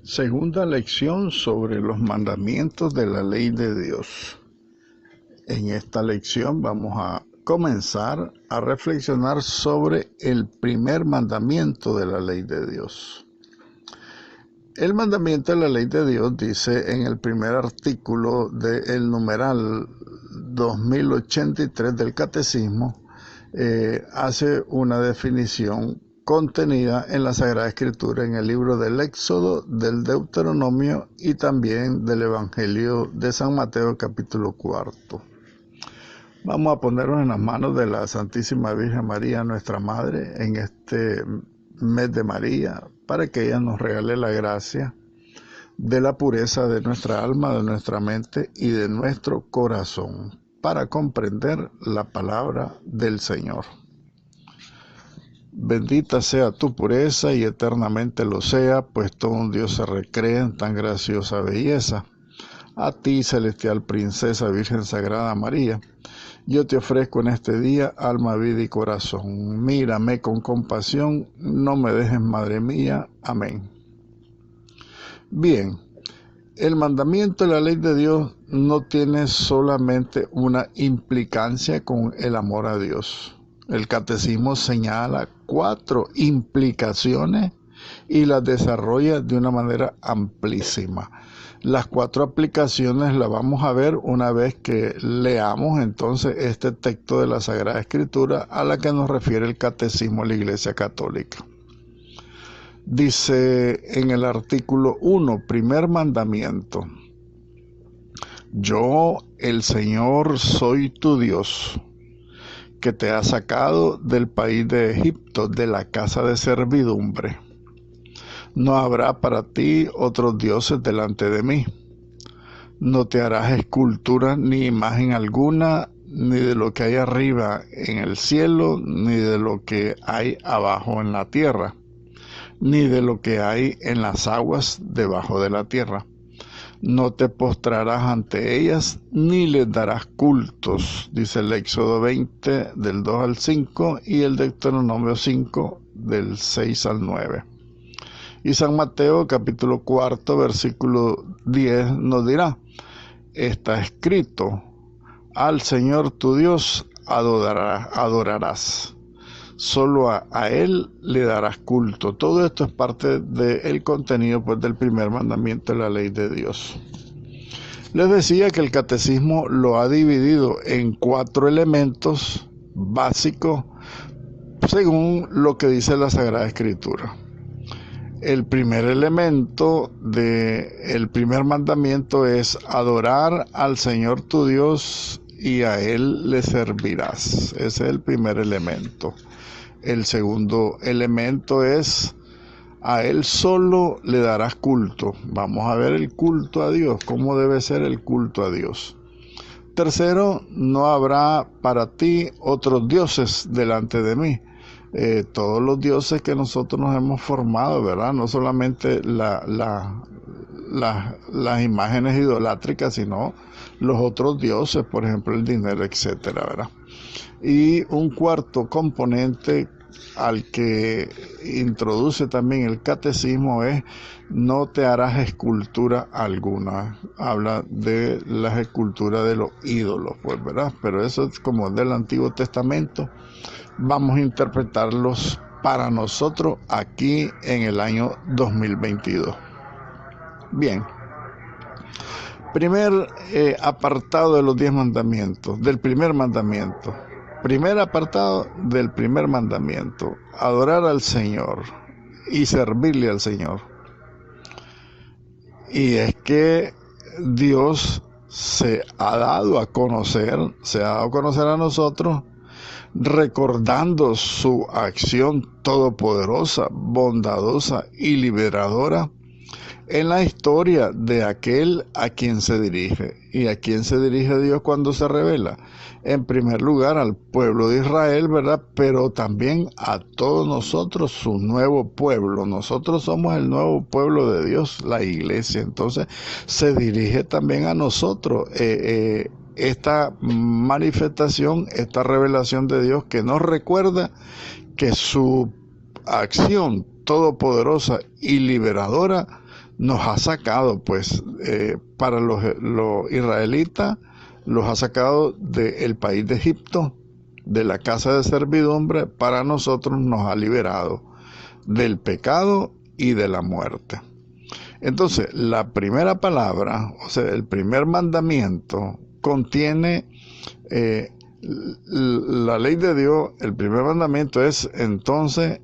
Segunda lección sobre los mandamientos de la ley de Dios. En esta lección vamos a comenzar a reflexionar sobre el primer mandamiento de la ley de Dios. El mandamiento de la ley de Dios dice en el primer artículo del numeral 2083 del Catecismo, hace una definición contenida en la Sagrada Escritura, en el libro del Éxodo, del Deuteronomio y también del Evangelio de San Mateo, capítulo 4. Vamos a ponernos en las manos de la Santísima Virgen María, nuestra Madre, en este mes de María, para que ella nos regale la gracia de la pureza de nuestra alma, de nuestra mente y de nuestro corazón, para comprender la palabra del Señor. Bendita sea tu pureza y eternamente lo sea, pues todo un Dios se recrea en tan graciosa belleza. A ti, celestial princesa, Virgen Sagrada María, yo te ofrezco en este día alma, vida y corazón. Mírame con compasión, no me dejes, Madre mía. Amén. Bien, el mandamiento de la ley de Dios no tiene solamente una implicancia con el amor a Dios. El Catecismo señala 4 implicaciones y las desarrolla de una manera amplísima. Las 4 aplicaciones las vamos a ver una vez que leamos entonces este texto de la Sagrada Escritura a la que nos refiere el Catecismo de la Iglesia Católica. Dice en el artículo 1, primer mandamiento: Yo, el Señor, soy tu Dios, que te ha sacado del país de Egipto, de la casa de servidumbre. No habrá para ti otros dioses delante de mí. No te harás escultura ni imagen alguna, ni de lo que hay arriba en el cielo, ni de lo que hay abajo en la tierra, ni de lo que hay en las aguas debajo de la tierra. No te postrarás ante ellas, ni les darás cultos, dice el Éxodo 20, del 2 al 5, y el Deuteronomio 5, del 6 al 9. Y San Mateo, capítulo 4, versículo 10, nos dirá: está escrito, al Señor tu Dios adorarás. Solo a Él le darás culto. Todo esto es parte del contenido del primer mandamiento de la ley de Dios. Les decía que el Catecismo lo ha dividido en 4 elementos básicos según lo que dice la Sagrada Escritura. El primer elemento del primer mandamiento es adorar al Señor tu Dios y a Él le servirás. Ese es el primer elemento. El segundo elemento es: a Él solo le darás culto. Vamos a ver el culto a Dios, cómo debe ser el culto a Dios. Tercero, no habrá para ti otros dioses delante de mí. Todos los dioses que nosotros nos hemos formado, ¿verdad? No solamente las imágenes idolátricas, sino los otros dioses, por ejemplo el dinero, etcétera, ¿verdad? Y un cuarto componente al que introduce también el Catecismo es: no te harás escultura alguna. Habla de las esculturas de los ídolos, pues, ¿verdad? Pero eso es como del Antiguo Testamento. Vamos a interpretarlos para nosotros aquí en el año 2022. Bien. Primer apartado de los 10 mandamientos, del primer mandamiento. Primer apartado del primer mandamiento: adorar al Señor y servirle al Señor. Y es que Dios se ha dado a conocer a nosotros, recordando su acción todopoderosa, bondadosa y liberadora en la historia de aquel a quien se dirige. ¿Y a quién se dirige Dios cuando se revela? En primer lugar al pueblo de Israel, ¿verdad? Pero también a todos nosotros, su nuevo pueblo. Nosotros somos el nuevo pueblo de Dios, la iglesia. Entonces se dirige también a nosotros esta manifestación, esta revelación de Dios, que nos recuerda que su acción todopoderosa y liberadora nos ha sacado, pues, para los israelitas, los ha sacado del país de Egipto, de la casa de servidumbre. Para nosotros nos ha liberado del pecado y de la muerte. Entonces, la primera palabra, o sea, el primer mandamiento, contiene la ley de Dios. El primer mandamiento es entonces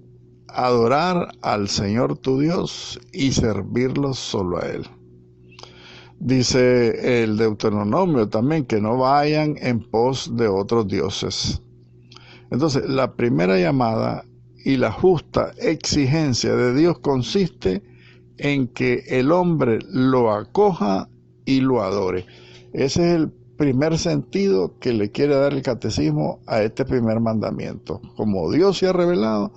adorar al Señor tu Dios y servirlo solo a Él. Dice el Deuteronomio también que no vayan en pos de otros dioses. Entonces, la primera llamada y la justa exigencia de Dios consiste en que el hombre lo acoja y lo adore. Ese es el primer sentido que le quiere dar el catecismo a este primer mandamiento. Como Dios se ha revelado,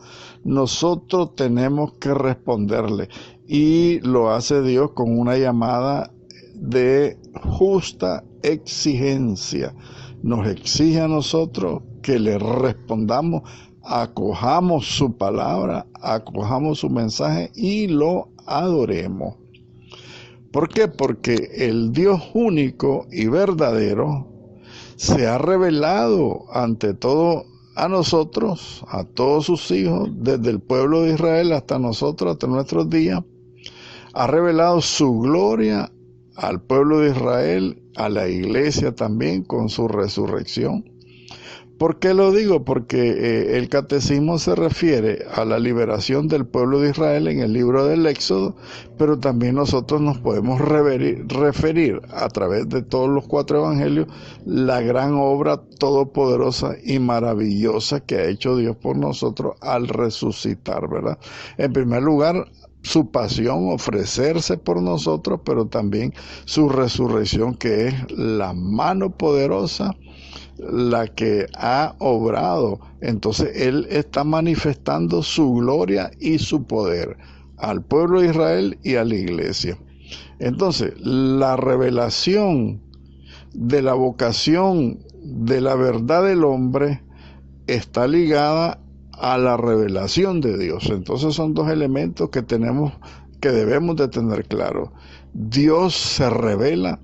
nosotros tenemos que responderle, y lo hace Dios con una llamada de justa exigencia. Nos exige a nosotros que le respondamos, acojamos su palabra, acojamos su mensaje y lo adoremos. ¿Por qué? Porque el Dios único y verdadero se ha revelado ante todo a nosotros, a todos sus hijos, desde el pueblo de Israel hasta nosotros, hasta nuestros días. Ha revelado su gloria al pueblo de Israel, a la iglesia también con su resurrección. ¿Por qué lo digo? Porque el catecismo se refiere a la liberación del pueblo de Israel en el libro del Éxodo, pero también nosotros nos podemos referir a través de todos los 4 evangelios la gran obra todopoderosa y maravillosa que ha hecho Dios por nosotros al resucitar, ¿verdad? En primer lugar, su pasión, ofrecerse por nosotros, pero también su resurrección, que es la mano poderosa la que ha obrado. Entonces Él está manifestando su gloria y su poder al pueblo de Israel y a la iglesia. Entonces, la revelación de la vocación de la verdad del hombre está ligada a la revelación de Dios. Entonces son dos elementos que debemos de tener claro. Dios se revela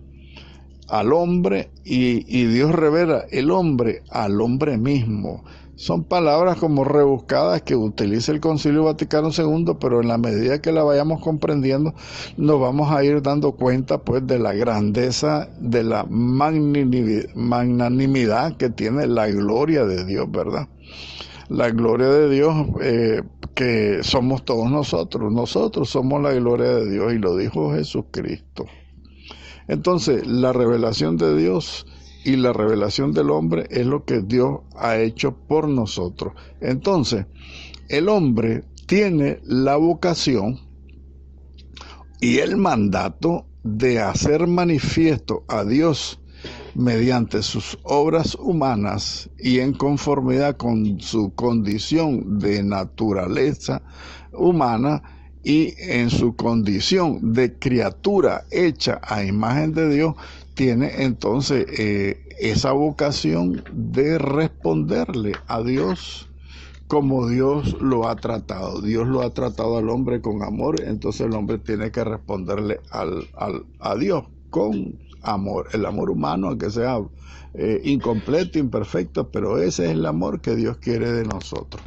al hombre y Dios revela el hombre al hombre mismo. Son palabras como rebuscadas que utiliza el Concilio Vaticano II, pero en la medida que la vayamos comprendiendo, nos vamos a ir dando cuenta, pues, de la grandeza, de la magnanimidad que tiene la gloria de Dios, ¿verdad? La gloria de Dios, que somos todos nosotros. Nosotros somos la gloria de Dios, y lo dijo Jesucristo. Entonces, la revelación de Dios y la revelación del hombre es lo que Dios ha hecho por nosotros. Entonces, el hombre tiene la vocación y el mandato de hacer manifiesto a Dios mediante sus obras humanas y en conformidad con su condición de naturaleza humana, y en su condición de criatura hecha a imagen de Dios, tiene entonces esa vocación de responderle a Dios como Dios lo ha tratado. Dios lo ha tratado al hombre con amor, entonces el hombre tiene que responderle a Dios con amor. El amor humano, aunque sea incompleto, imperfecto, pero ese es el amor que Dios quiere de nosotros.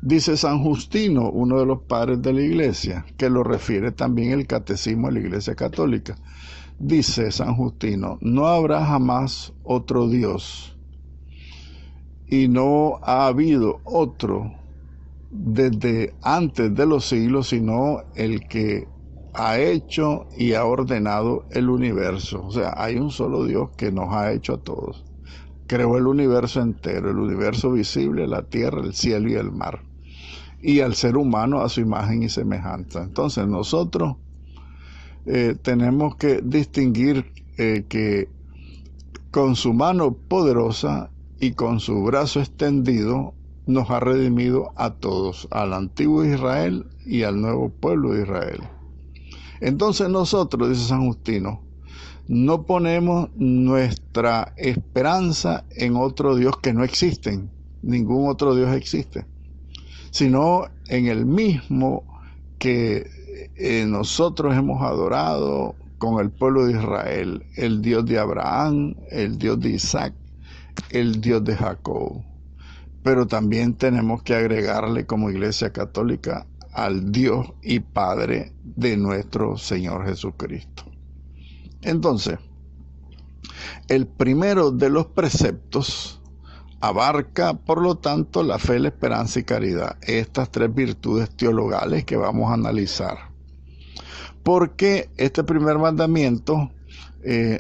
Dice San Justino, uno de los padres de la iglesia, que lo refiere también el catecismo de la Iglesia Católica. Dice San Justino: no habrá jamás otro Dios, y no ha habido otro desde antes de los siglos, sino el que ha hecho y ha ordenado el universo. O sea, hay un solo Dios que nos ha hecho a todos. Creó el universo entero, el universo visible, la tierra, el cielo y el mar, y al ser humano a su imagen y semejanza. Entonces nosotros tenemos que distinguir que con su mano poderosa y con su brazo extendido nos ha redimido a todos, al antiguo Israel y al nuevo pueblo de Israel. Entonces nosotros, dice San Justino, no ponemos nuestra esperanza en otro Dios, que no existen, ningún otro Dios existe, sino en el mismo que nosotros hemos adorado con el pueblo de Israel, el Dios de Abraham, el Dios de Isaac, el Dios de Jacob. Pero también tenemos que agregarle como Iglesia Católica al Dios y Padre de nuestro Señor Jesucristo. Entonces, el primero de los preceptos abarca, por lo tanto, la fe, la esperanza y caridad, estas tres virtudes teologales que vamos a analizar. Porque este primer mandamiento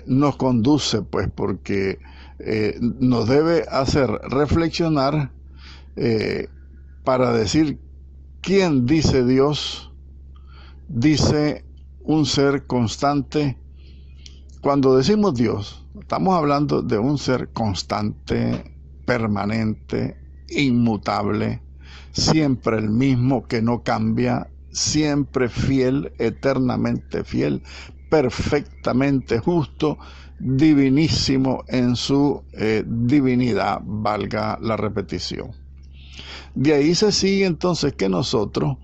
nos conduce, pues, porque nos debe hacer reflexionar para decir quién dice Dios, dice un ser constante. Cuando decimos Dios, estamos hablando de un ser constante, permanente, inmutable, siempre el mismo, que no cambia, siempre fiel, eternamente fiel, perfectamente justo, divinísimo en su divinidad, valga la repetición. De ahí se sigue entonces que nosotros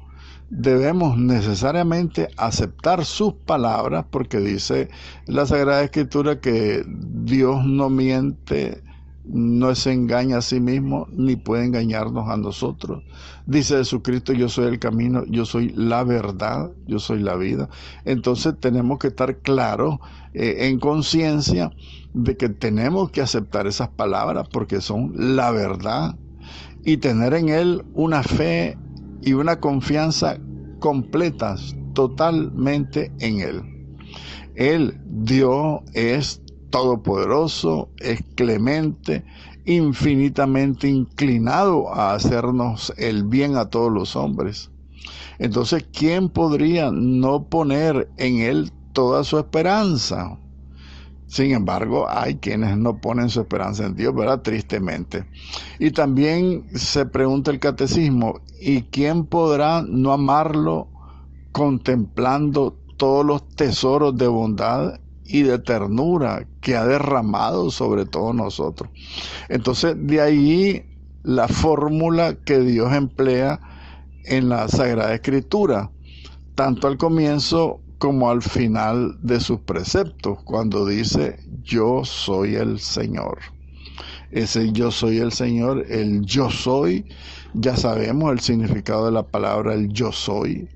debemos necesariamente aceptar sus palabras, porque dice la Sagrada Escritura que Dios no miente, no se engaña a sí mismo, ni puede engañarnos a nosotros. Dice Jesucristo: yo soy el camino, yo soy la verdad, yo soy la vida. Entonces tenemos que estar claros en conciencia de que tenemos que aceptar esas palabras porque son la verdad, y tener en Él una fe y una confianza completas, totalmente en Él. Él, Dios, es todopoderoso, es clemente, infinitamente inclinado a hacernos el bien a todos los hombres. Entonces, ¿quién podría no poner en Él toda su esperanza? Sin embargo, hay quienes no ponen su esperanza en Dios, ¿verdad? Tristemente. Y también se pregunta el catecismo: ¿y quién podrá no amarlo contemplando todos los tesoros de bondad y de ternura que ha derramado sobre todos nosotros? Entonces, de ahí la fórmula que Dios emplea en la Sagrada Escritura, tanto al comienzo como al final de sus preceptos, cuando dice: yo soy el Señor. Ese yo soy el Señor, el yo soy, ya sabemos el significado de la palabra el yo soy,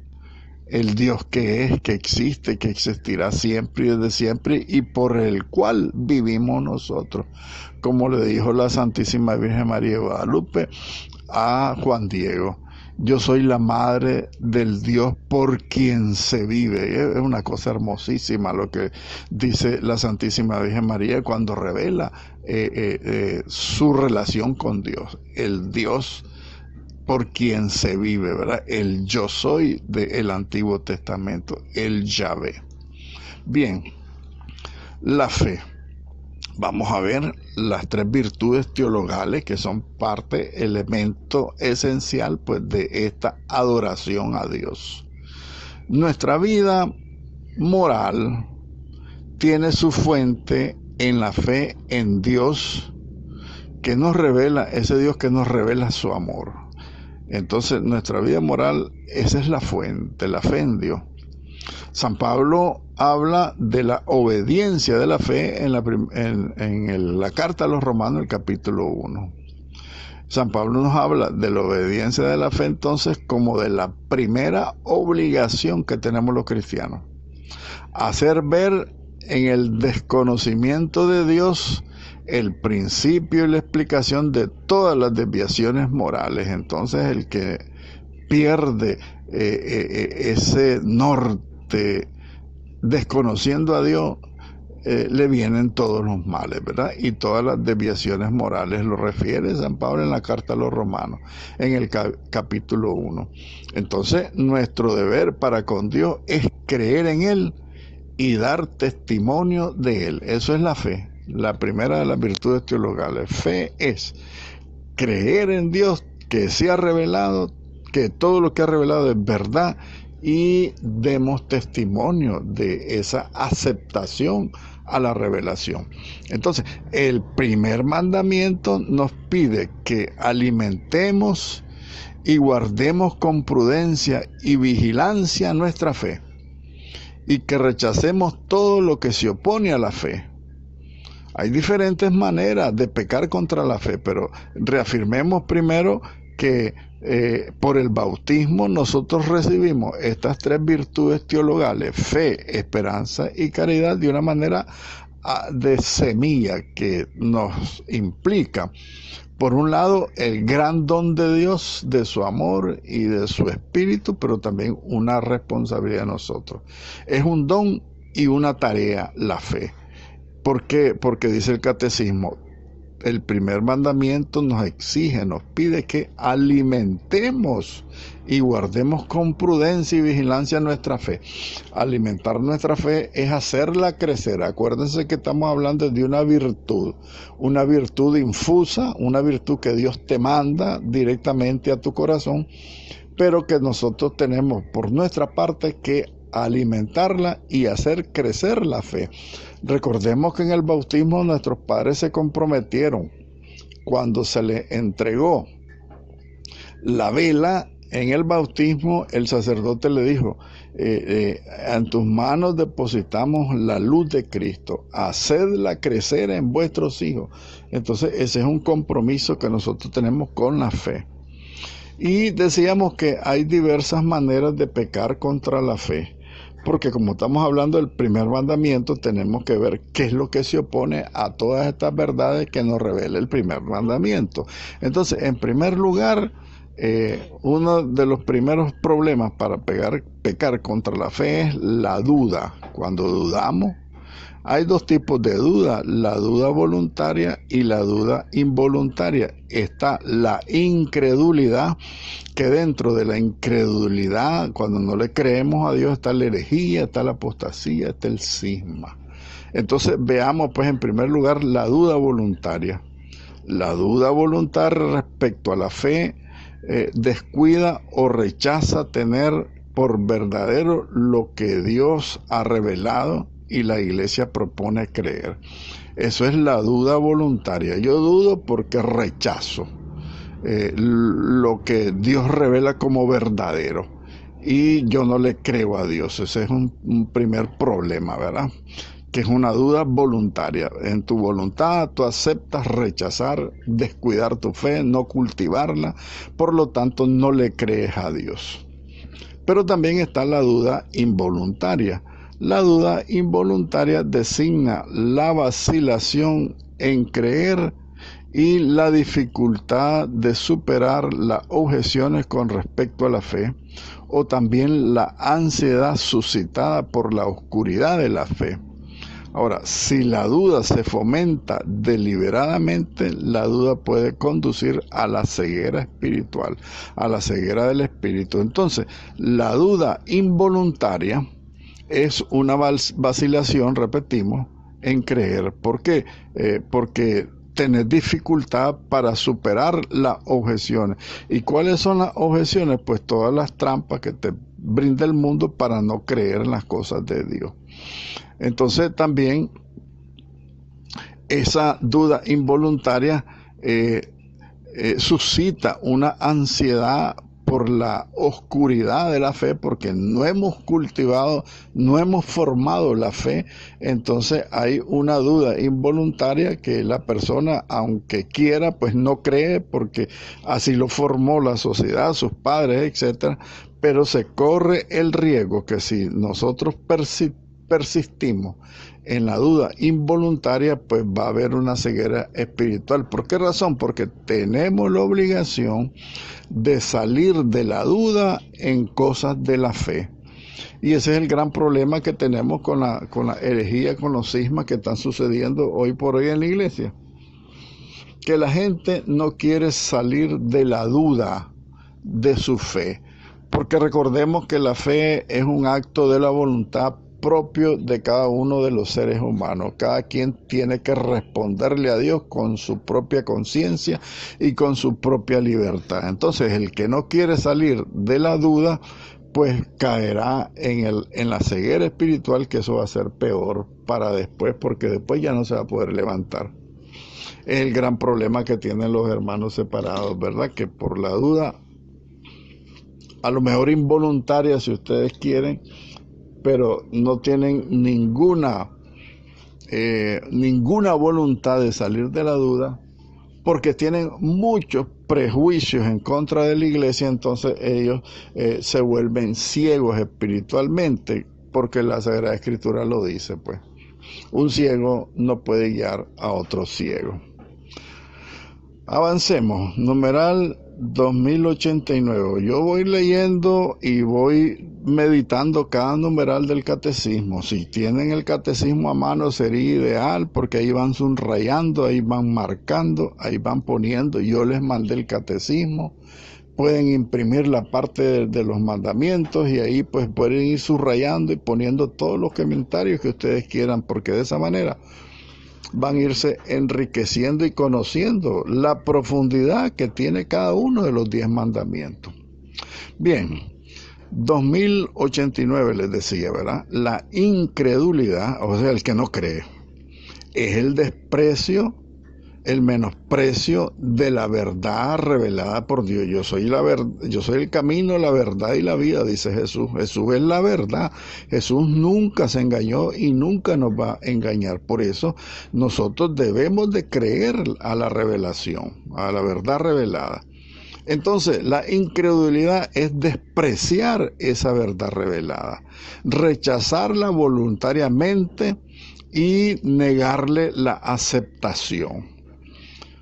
el Dios que es, que existe, que existirá siempre y desde siempre, y por el cual vivimos nosotros, como le dijo la Santísima Virgen María de Guadalupe a Juan Diego: yo soy la madre del Dios por quien se vive. Es una cosa hermosísima lo que dice la Santísima Virgen María cuando revela su relación con Dios, el Dios por quien se vive, ¿verdad? El yo soy del Antiguo Testamento, el Yahvé. Bien, la fe. Vamos a ver las tres virtudes teologales que son parte, elemento esencial, pues, de esta adoración a Dios. Nuestra vida moral tiene su fuente en la fe en Dios, que nos revela, ese Dios que nos revela su amor. Entonces, nuestra vida moral, esa es la fuente, la fe en Dios. San Pablo habla de la obediencia de la fe en la carta a los Romanos, el capítulo 1. San Pablo nos habla de la obediencia de la fe entonces como de la primera obligación que tenemos los cristianos. Hacer ver en el desconocimiento de Dios el principio y la explicación de todas las desviaciones morales. Entonces el que pierde ese norte desconociendo a Dios, le vienen todos los males, ¿verdad? Y todas las desviaciones morales, lo refiere San Pablo en la carta a los Romanos, en el capítulo 1. Entonces, nuestro deber para con Dios es creer en Él y dar testimonio de Él. Eso es la fe, la primera de las virtudes teologales. Fe es creer en Dios, que se ha revelado, que todo lo que ha revelado es verdad, y demos testimonio de esa aceptación a la revelación. Entonces, el primer mandamiento nos pide que alimentemos y guardemos con prudencia y vigilancia nuestra fe. y que rechacemos todo lo que se opone a la fe. Hay diferentes maneras de pecar contra la fe, pero reafirmemos primero que por el bautismo nosotros recibimos estas tres virtudes teologales: fe, esperanza y caridad, de una manera de semilla que nos implica, por un lado, el gran don de Dios, de su amor y de su espíritu, pero también una responsabilidad de nosotros. Es un don y una tarea la fe. ¿Por qué? Porque dice el catecismo, el primer mandamiento nos exige, nos pide que alimentemos y guardemos con prudencia y vigilancia nuestra fe. Alimentar nuestra fe es hacerla crecer. Acuérdense que estamos hablando de una virtud infusa, una virtud que Dios te manda directamente a tu corazón, pero que nosotros tenemos por nuestra parte que alimentarla y hacer crecer la fe. Recordemos que en el bautismo nuestros padres se comprometieron. Cuando se les entregó la vela en el bautismo, el sacerdote le dijo, en tus manos depositamos la luz de Cristo, hacedla crecer en vuestros hijos. Entonces ese es un compromiso que nosotros tenemos con la fe. Y decíamos que hay diversas maneras de pecar contra la fe, porque como estamos hablando del primer mandamiento, tenemos que ver qué es lo que se opone a todas estas verdades que nos revela el primer mandamiento. Entonces, en primer lugar, uno de los primeros problemas para pecar contra la fe es la duda. Cuando dudamos, hay dos tipos de duda: la duda voluntaria y la duda involuntaria. Está la incredulidad, que dentro de la incredulidad, cuando no le creemos a Dios, está la herejía, está la apostasía, está el cisma. Entonces veamos pues en primer lugar la duda voluntaria. La duda voluntaria respecto a la fe descuida o rechaza tener por verdadero lo que Dios ha revelado y la iglesia propone creer. Eso es la duda voluntaria. Yo dudo porque rechazo lo que Dios revela como verdadero y yo no le creo a Dios. Ese es un primer problema, ¿verdad? Que es una duda voluntaria. En tu voluntad tú aceptas rechazar, descuidar tu fe, no cultivarla, por lo tanto no le crees a Dios. Pero también está la duda involuntaria. La duda involuntaria designa la vacilación en creer y la dificultad de superar las objeciones con respecto a la fe, o también la ansiedad suscitada por la oscuridad de la fe. Ahora, si la duda se fomenta deliberadamente, la duda puede conducir a la ceguera espiritual, a la ceguera del espíritu. Entonces, la duda involuntaria es una vacilación, repetimos, en creer. ¿Por qué? Porque tenés dificultad para superar las objeciones. ¿Y cuáles son las objeciones? Pues todas las trampas que te brinda el mundo para no creer en las cosas de Dios. Entonces también esa duda involuntaria suscita una ansiedad por la oscuridad de la fe, porque no hemos cultivado, no hemos formado la fe. Entonces hay una duda involuntaria que la persona, aunque quiera, pues no cree, porque así lo formó la sociedad, sus padres, etcétera. Pero se corre el riesgo que si nosotros persistimos en la duda involuntaria, pues va a haber una ceguera espiritual. ¿Por qué razón? Porque tenemos la obligación de salir de la duda en cosas de la fe. Y ese es el gran problema que tenemos con la herejía, con los cismas que están sucediendo hoy por hoy en la iglesia. Que la gente no quiere salir de la duda de su fe. Porque recordemos que la fe es un acto de la voluntad propio de cada uno de los seres humanos. Cada quien tiene que responderle a Dios con su propia conciencia y con su propia libertad. Entonces, el que no quiere salir de la duda, pues caerá en la ceguera espiritual, que eso va a ser peor para después, porque después ya no se va a poder levantar. Es el gran problema que tienen los hermanos separados, ¿verdad? Que por la duda, a lo mejor involuntaria si ustedes quieren, pero no tienen ninguna voluntad de salir de la duda, porque tienen muchos prejuicios en contra de la iglesia. Entonces ellos se vuelven ciegos espiritualmente, porque la Sagrada Escritura lo dice, pues. Un ciego no puede guiar a otro ciego. Avancemos. Numeral 2089. Yo voy leyendo y voy meditando cada numeral del catecismo. Si tienen el catecismo a mano sería ideal, porque ahí van subrayando, ahí van marcando, ahí van poniendo. Yo les mandé el catecismo. Pueden imprimir la parte de los mandamientos y ahí pues pueden ir subrayando y poniendo todos los comentarios que ustedes quieran, porque de esa manera van a irse enriqueciendo y conociendo la profundidad que tiene cada uno de los 10 mandamientos. Bien, 2089 les decía, ¿verdad? La incredulidad, o sea, el que no cree, es el desprecio, el menosprecio de la verdad revelada por Dios. Yo soy el camino, la verdad y la vida, dice Jesús. Jesús es la verdad. Jesús nunca se engañó y nunca nos va a engañar. Por eso nosotros debemos de creer a la revelación, a la verdad revelada. Entonces, la incredulidad es despreciar esa verdad revelada, rechazarla voluntariamente y negarle la aceptación.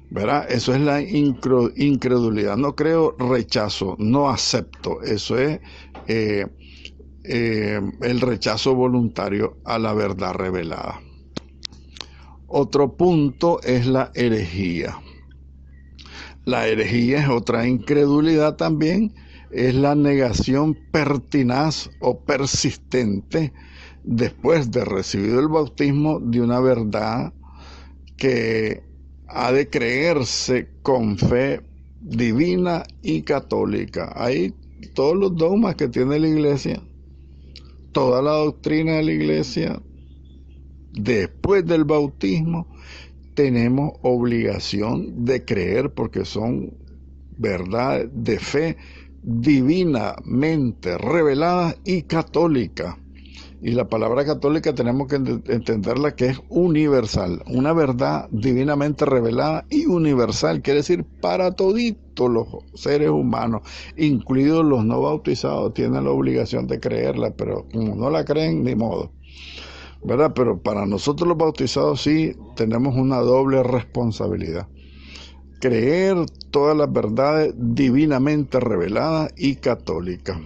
¿Verdad? Eso es la incredulidad. No creo, rechazo, no acepto. Eso es el rechazo voluntario a la verdad revelada. Otro punto es la herejía. La herejía es otra incredulidad también. Es la negación pertinaz o persistente después de recibido el bautismo de una verdad que ha de creerse con fe divina y católica. Hay todos los dogmas que tiene la iglesia, toda la doctrina de la iglesia. Después del bautismo tenemos obligación de creer, porque son verdades de fe divinamente reveladas y católicas. Y la palabra católica tenemos que entenderla que es universal, una verdad divinamente revelada y universal, quiere decir para toditos los seres humanos, incluidos los no bautizados, tienen la obligación de creerla, pero como no la creen, ni modo, ¿verdad? Pero para nosotros los bautizados sí tenemos una doble responsabilidad: creer todas las verdades divinamente reveladas y católicas.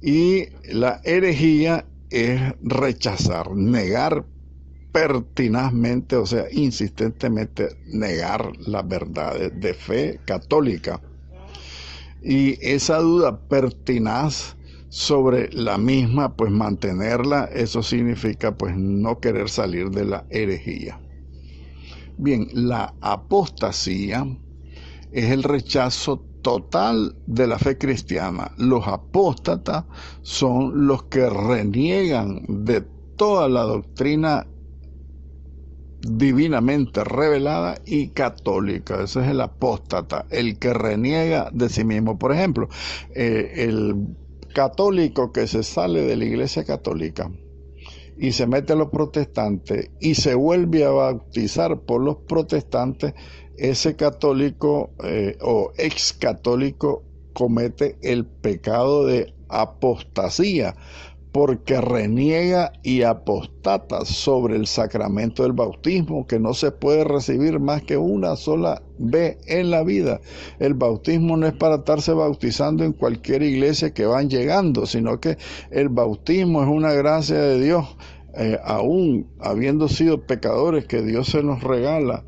Y la herejía es rechazar, negar pertinazmente, o sea, insistentemente negar las verdades de fe católica. Y esa duda pertinaz sobre la misma, pues mantenerla, eso significa pues no querer salir de la herejía. Bien, la apostasía es el rechazo total de la fe cristiana. Los apóstatas son los que reniegan de toda la doctrina divinamente revelada y católica. Ese es el apóstata, el que reniega de sí mismo. Por ejemplo, el católico que se sale de la iglesia católica y se mete a los protestantes y se vuelve a bautizar por los protestantes, ese católico o ex católico comete el pecado de apostasía, porque reniega y apostata sobre el sacramento del bautismo, que no se puede recibir más que una sola vez en la vida. El bautismo no es para estarse bautizando en cualquier iglesia que van llegando, sino que el bautismo es una gracia de Dios, aún habiendo sido pecadores, que Dios se nos regala,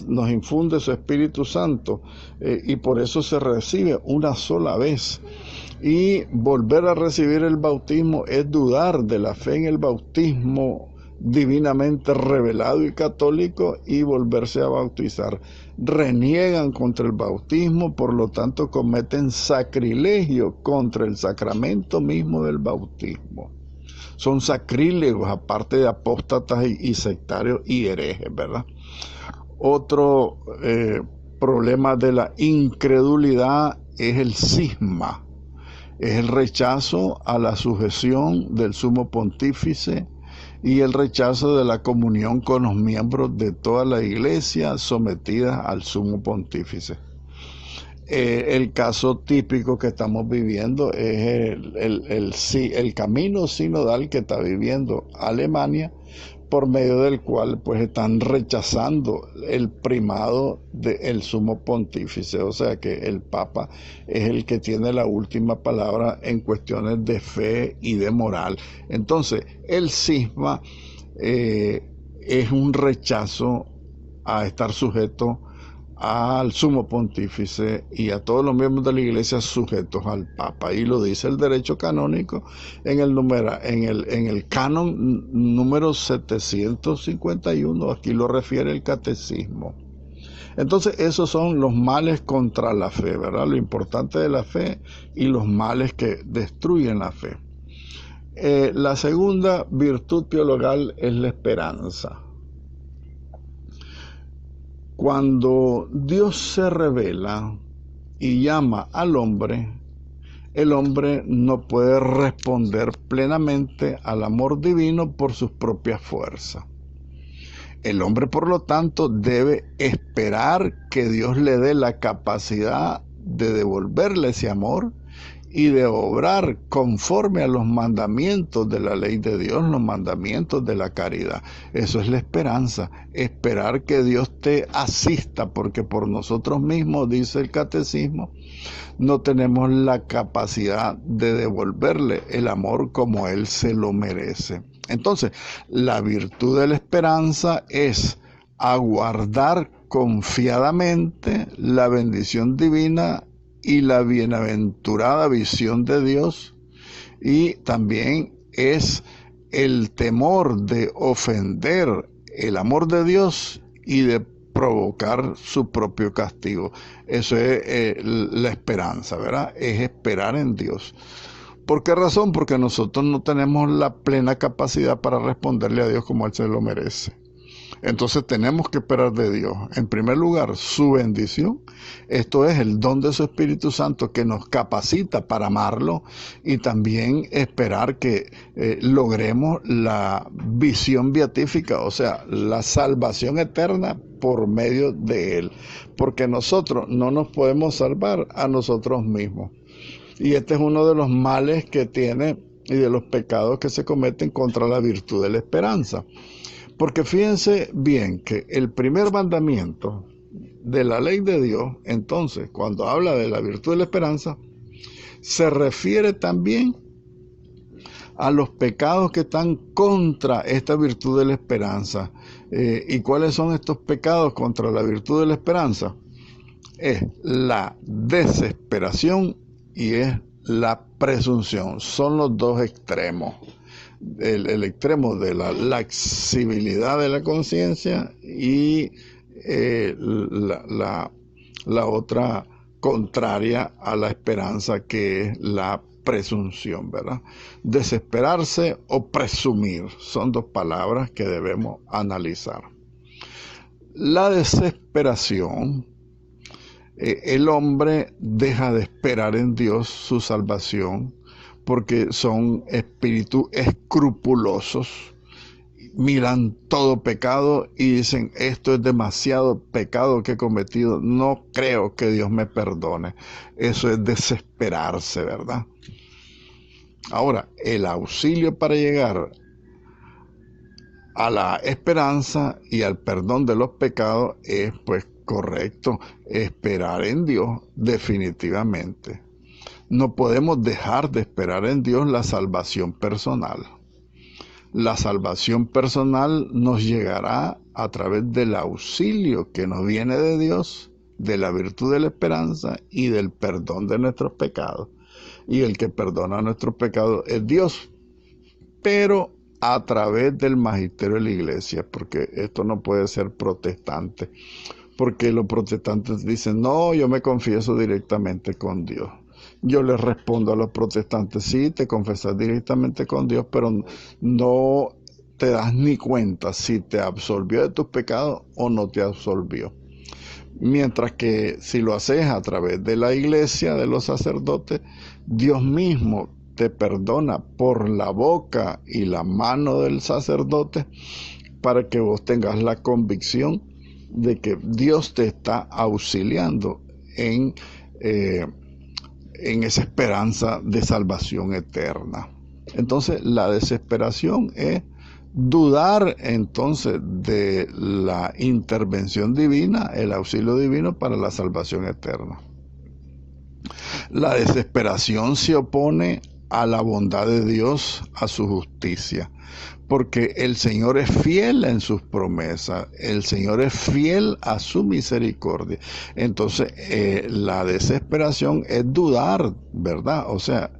nos infunde su Espíritu Santo, y por eso se recibe una sola vez. Y volver a recibir el bautismo es dudar de la fe en el bautismo divinamente revelado y católico y volverse a bautizar. Reniegan contra el bautismo, por lo tanto cometen sacrilegio contra el sacramento mismo del bautismo. Son sacrílegos, aparte de apóstatas y sectarios y herejes, ¿verdad? Otro problema de la incredulidad es el cisma. Es el rechazo a la sujeción del sumo pontífice y el rechazo de la comunión con los miembros de toda la iglesia sometida al sumo pontífice. El caso típico que estamos viviendo es el camino sinodal que está viviendo Alemania, por medio del cual pues están rechazando el primado del sumo pontífice, o sea que el Papa es el que tiene la última palabra en cuestiones de fe y de moral. Entonces el cisma es un rechazo a estar sujeto al sumo pontífice y a todos los miembros de la iglesia sujetos al Papa, y lo dice el derecho canónico en el canon número 751, aquí lo refiere el catecismo. Entonces esos son los males contra la fe, ¿verdad? Lo importante de la fe y los males que destruyen la fe. La segunda virtud teologal es la esperanza. Cuando Dios se revela y llama al hombre, el hombre no puede responder plenamente al amor divino por sus propias fuerzas. El hombre, por lo tanto, debe esperar que Dios le dé la capacidad de devolverle ese amor y de obrar conforme a los mandamientos de la ley de Dios, los mandamientos de la caridad. Eso es la esperanza, esperar que Dios te asista, porque por nosotros mismos, dice el catecismo, no tenemos la capacidad de devolverle el amor como Él se lo merece. Entonces, la virtud de la esperanza es aguardar confiadamente la bendición divina y la bienaventurada visión de Dios, y también es el temor de ofender el amor de Dios y de provocar su propio castigo. Eso es la esperanza, ¿verdad? Es esperar en Dios. ¿Por qué razón? Porque nosotros no tenemos la plena capacidad para responderle a Dios como Él se lo merece. Entonces tenemos que esperar de Dios, en primer lugar, su bendición. Esto es el don de su Espíritu Santo que nos capacita para amarlo, y también esperar que logremos la visión beatífica, o sea, la salvación eterna por medio de Él. Porque nosotros no nos podemos salvar a nosotros mismos. Y este es uno de los males que tiene y de los pecados que se cometen contra la virtud de la esperanza. Porque fíjense bien que el primer mandamiento de la ley de Dios, entonces, cuando habla de la virtud de la esperanza, se refiere también a los pecados que están contra esta virtud de la esperanza. ¿Y cuáles son estos pecados contra la virtud de la esperanza? Es la desesperación y es la presunción. Son los dos extremos. El extremo de la laxibilidad de la conciencia y la otra contraria a la esperanza, que es la presunción, ¿verdad? Desesperarse o presumir son dos palabras que debemos analizar. La desesperación, el hombre deja de esperar en Dios su salvación, porque son espíritus escrupulosos, miran todo pecado y dicen: esto es demasiado pecado que he cometido, no creo que Dios me perdone. Eso es desesperarse, ¿verdad? Ahora, el auxilio para llegar a la esperanza y al perdón de los pecados es, pues, correcto, esperar en Dios definitivamente. No podemos dejar de esperar en Dios la salvación personal. La salvación personal nos llegará a través del auxilio que nos viene de Dios, de la virtud de la esperanza y del perdón de nuestros pecados. Y el que perdona nuestros pecados es Dios, pero a través del magisterio de la iglesia, porque esto no puede ser protestante, porque los protestantes dicen: no, yo me confieso directamente con Dios. Yo les respondo a los protestantes: sí, te confesas directamente con Dios, pero no te das ni cuenta si te absolvió de tus pecados o no te absolvió. Mientras que si lo haces a través de la iglesia, de los sacerdotes, Dios mismo te perdona por la boca y la mano del sacerdote para que vos tengas la convicción de que Dios te está auxiliando en esa esperanza de salvación eterna. Entonces, la desesperación es dudar entonces de la intervención divina, el auxilio divino para la salvación eterna. La desesperación se opone a la bondad de Dios, a su justicia, porque el Señor es fiel en sus promesas, el Señor es fiel a su misericordia. Entonces, la desesperación es dudar, ¿verdad? O sea,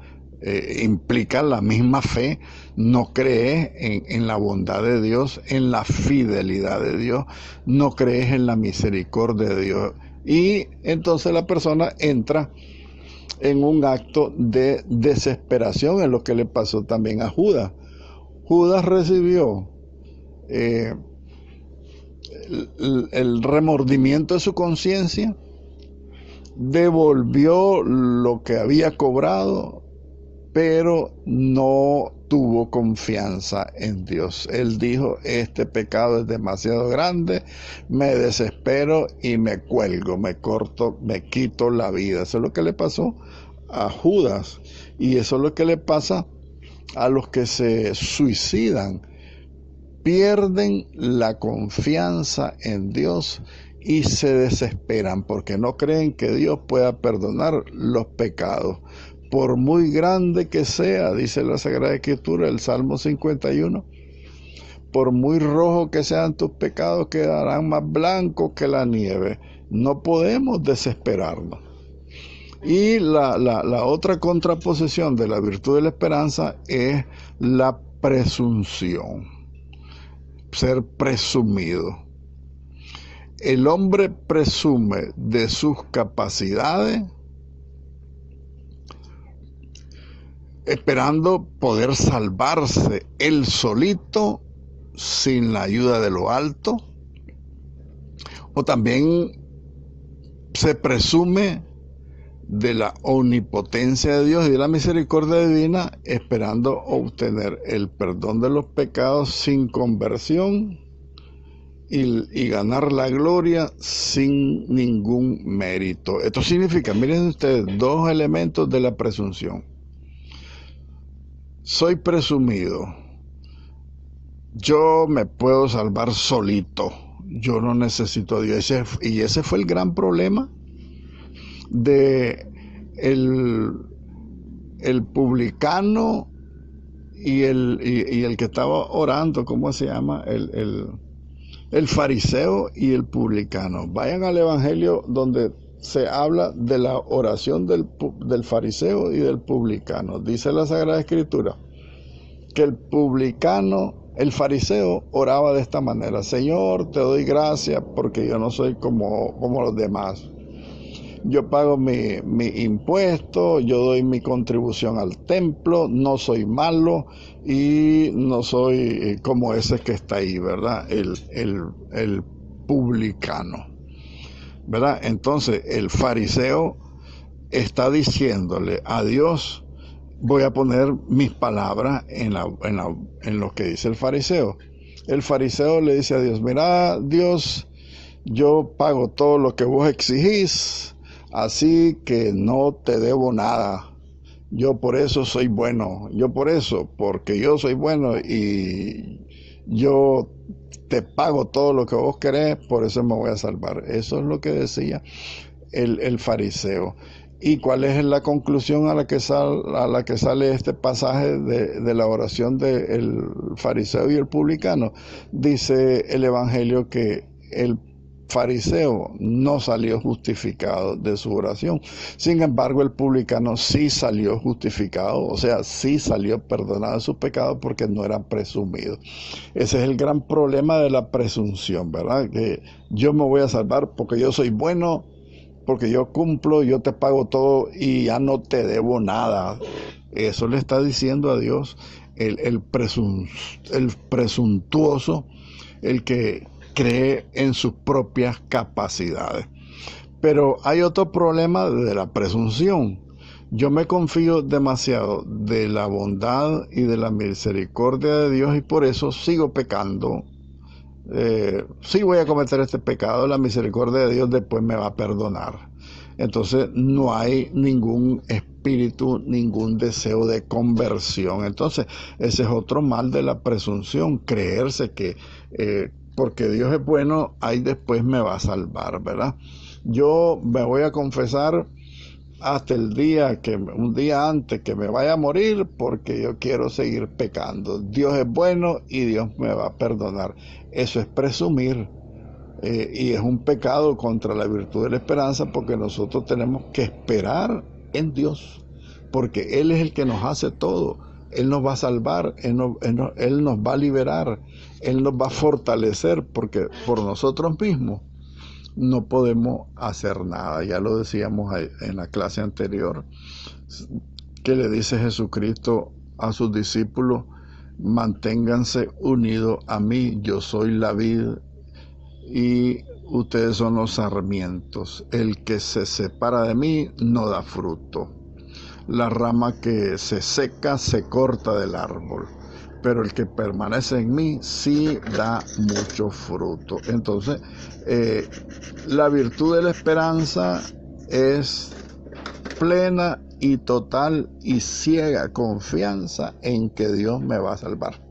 implica la misma fe, no crees en la bondad de Dios, en la fidelidad de Dios, no crees en la misericordia de Dios. Y entonces la persona entra en un acto de desesperación, en lo que le pasó también a Judas. Judas recibió el remordimiento de su conciencia, devolvió lo que había cobrado, pero no tuvo confianza en Dios. Él dijo, este pecado es demasiado grande, me desespero y me cuelgo, me corto, me quito la vida. Eso es lo que le pasó a Judas, y eso es lo que le pasa a los que se suicidan. Pierden la confianza en Dios y se desesperan porque no creen que Dios pueda perdonar los pecados. Por muy grande que sea, dice la Sagrada Escritura, el Salmo 51, por muy rojo que sean tus pecados, quedarán más blancos que la nieve. No podemos desesperarnos. Y la otra contraposición de la virtud de la esperanza es la presunción, ser presumido. El hombre presume de sus capacidades, esperando poder salvarse él solito sin la ayuda de lo alto, o también se presume de la omnipotencia de Dios y de la misericordia divina, esperando obtener el perdón de los pecados sin conversión y ganar la gloria sin ningún mérito. Esto significa, miren ustedes, dos elementos de la presunción. Soy presumido, yo me puedo salvar solito, yo no necesito a Dios. Y ese fue el gran problema de el publicano y el que estaba orando, ¿cómo se llama? El fariseo y el publicano. Vayan al Evangelio donde se habla de la oración del fariseo y del publicano. Dice la Sagrada Escritura que el fariseo oraba de esta manera: Señor, te doy gracias porque yo no soy como los demás. Yo pago mi impuesto, yo doy mi contribución al templo, no soy malo y no soy como ese que está ahí, ¿verdad? El publicano, ¿verdad? Entonces el fariseo está diciéndole a Dios: voy a poner mis palabras en lo que dice el fariseo. El fariseo le dice a Dios: mira, Dios, yo pago todo lo que vos exigís, así que no te debo nada. Yo por eso soy bueno. Porque yo soy bueno y yo te pago todo lo que vos querés, por eso me voy a salvar. Eso es lo que decía el fariseo. ¿Y cuál es la conclusión a la que sale este pasaje de la oración del fariseo y el publicano? Dice el Evangelio que el fariseo no salió justificado de su oración. Sin embargo, el publicano sí salió justificado, o sea, sí salió perdonado de sus pecados porque no era presumido. Ese es el gran problema de la presunción, ¿verdad? Que yo me voy a salvar porque yo soy bueno, porque yo cumplo, yo te pago todo y ya no te debo nada. Eso le está diciendo a Dios el presuntuoso, el que cree en sus propias capacidades. Pero hay otro problema de la presunción. Yo me confío demasiado de la bondad y de la misericordia de Dios y por eso sigo pecando. Sí voy a cometer este pecado, la misericordia de Dios después me va a perdonar. Entonces no hay ningún espíritu, ningún deseo de conversión. Entonces ese es otro mal de la presunción, creerse que porque Dios es bueno, ahí después me va a salvar, ¿verdad? Yo me voy a confesar hasta un día antes que me vaya a morir, porque yo quiero seguir pecando. Dios es bueno y Dios me va a perdonar. Eso es presumir, y es un pecado contra la virtud de la esperanza, porque nosotros tenemos que esperar en Dios, porque Él es el que nos hace todo. Él nos va a salvar, Él nos va a liberar, Él nos va a fortalecer, porque por nosotros mismos no podemos hacer nada. Ya lo decíamos en la clase anterior, que le dice Jesucristo a sus discípulos: manténganse unidos a mí, yo soy la vid y ustedes son los sarmientos. El que se separa de mí no da fruto. La rama que se seca se corta del árbol, pero el que permanece en mí sí da mucho fruto. Entonces, la virtud de la esperanza es plena y total y ciega confianza en que Dios me va a salvar,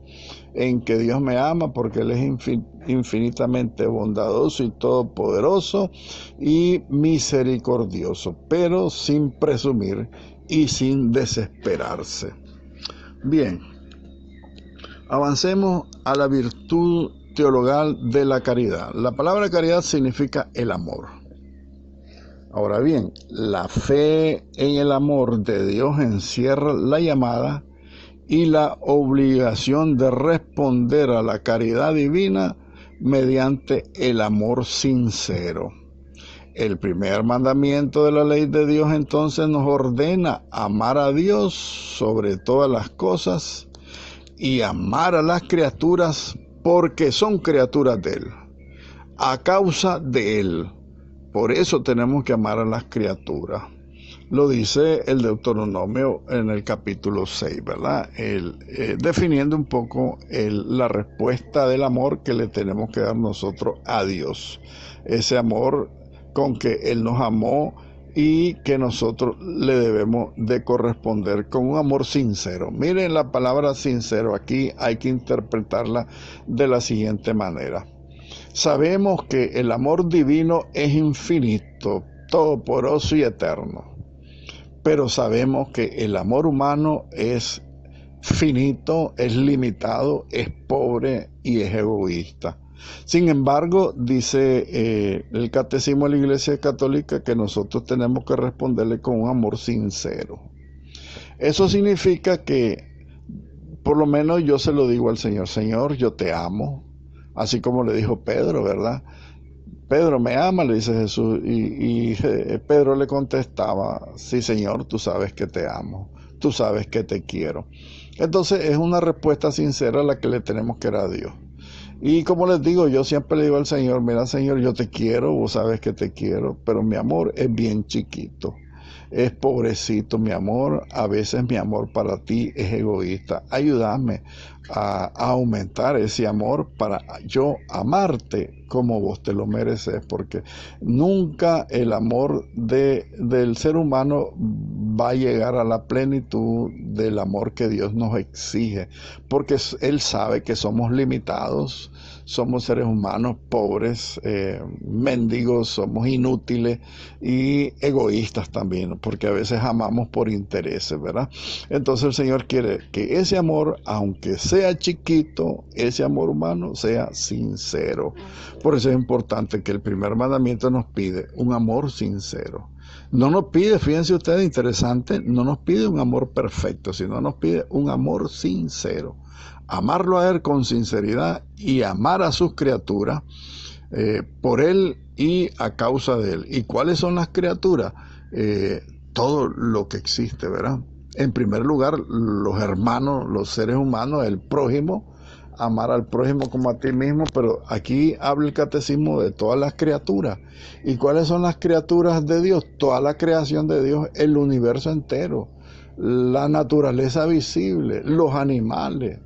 en que Dios me ama, porque Él es infinitamente bondadoso y todopoderoso y misericordioso, pero sin presumir y sin desesperarse. Bien, avancemos a la virtud teologal de la caridad. La palabra caridad significa el amor. Ahora bien, la fe en el amor de Dios encierra la llamada y la obligación de responder a la caridad divina mediante el amor sincero. El primer mandamiento de la ley de Dios entonces nos ordena amar a Dios sobre todas las cosas y amar a las criaturas porque son criaturas de Él, a causa de Él. Por eso tenemos que amar a las criaturas. Lo dice el Deuteronomio en el capítulo 6, ¿verdad? Definiendo un poco la respuesta del amor que le tenemos que dar nosotros a Dios. Ese amor con que Él nos amó y que nosotros le debemos de corresponder con un amor sincero. Miren la palabra sincero, aquí hay que interpretarla de la siguiente manera. Sabemos que el amor divino es infinito, todopoderoso y eterno. Pero sabemos que el amor humano es finito, es limitado, es pobre y es egoísta. Sin embargo, dice el Catecismo de la Iglesia Católica que nosotros tenemos que responderle con un amor sincero. Eso significa que, por lo menos yo se lo digo al Señor: Señor, yo te amo, así como le dijo Pedro, ¿verdad? Pedro, ¿me ama?, le dice Jesús, y Pedro le contestaba: sí, Señor, tú sabes que te amo, tú sabes que te quiero. Entonces es una respuesta sincera la que le tenemos que dar a Dios. Y como les digo, yo siempre le digo al Señor: mira, Señor, yo te quiero, vos sabes que te quiero, pero mi amor es bien chiquito, es pobrecito mi amor, a veces mi amor para ti es egoísta. Ayúdame a aumentar ese amor para yo amarte como vos te lo mereces, porque nunca el amor del ser humano va a llegar a la plenitud del amor que Dios nos exige, porque Él sabe que somos limitados, somos seres humanos pobres, mendigos, somos inútiles y egoístas también, porque a veces amamos por intereses, ¿verdad? Entonces el Señor quiere que ese amor, aunque sea chiquito, ese amor humano sea sincero. Por eso es importante que el primer mandamiento nos pide un amor sincero. No nos pide, fíjense ustedes, interesante, no nos pide un amor perfecto, sino nos pide un amor sincero. Amarlo a Él con sinceridad y amar a sus criaturas por Él y a causa de Él. ¿Y cuáles son las criaturas? Todo lo que existe, ¿verdad? En primer lugar, los hermanos, los seres humanos, el prójimo, amar al prójimo como a ti mismo, pero aquí habla el catecismo de todas las criaturas. ¿Y cuáles son las criaturas de Dios? Toda la creación de Dios, el universo entero, la naturaleza visible, los animales.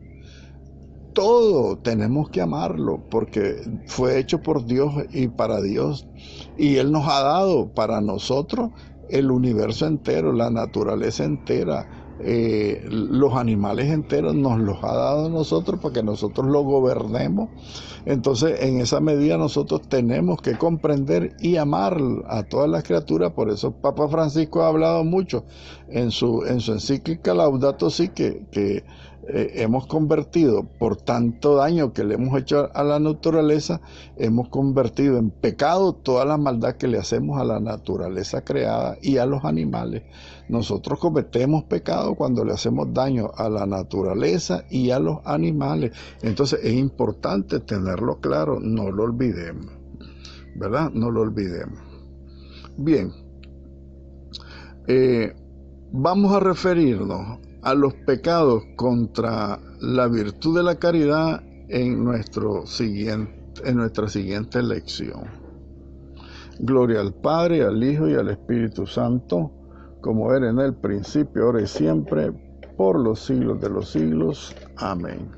Todo tenemos que amarlo porque fue hecho por Dios y para Dios, y Él nos ha dado para nosotros el universo entero, la naturaleza entera, los animales enteros nos los ha dado a nosotros para que nosotros lo gobernemos. Entonces, en esa medida nosotros tenemos que comprender y amar a todas las criaturas. Por eso Papa Francisco ha hablado mucho en su encíclica Laudato Si que hemos convertido, por tanto daño que le hemos hecho a la naturaleza, hemos convertido en pecado toda la maldad que le hacemos a la naturaleza creada y a los animales. Nosotros cometemos pecado cuando le hacemos daño a la naturaleza y a los animales. Entonces es importante tenerlo claro, no lo olvidemos, ¿verdad? No lo olvidemos. Bien, vamos a referirnos a los pecados contra la virtud de la caridad en nuestra siguiente lección. Gloria al Padre, al Hijo y al Espíritu Santo, como era en el principio, ahora y siempre, por los siglos de los siglos. Amén.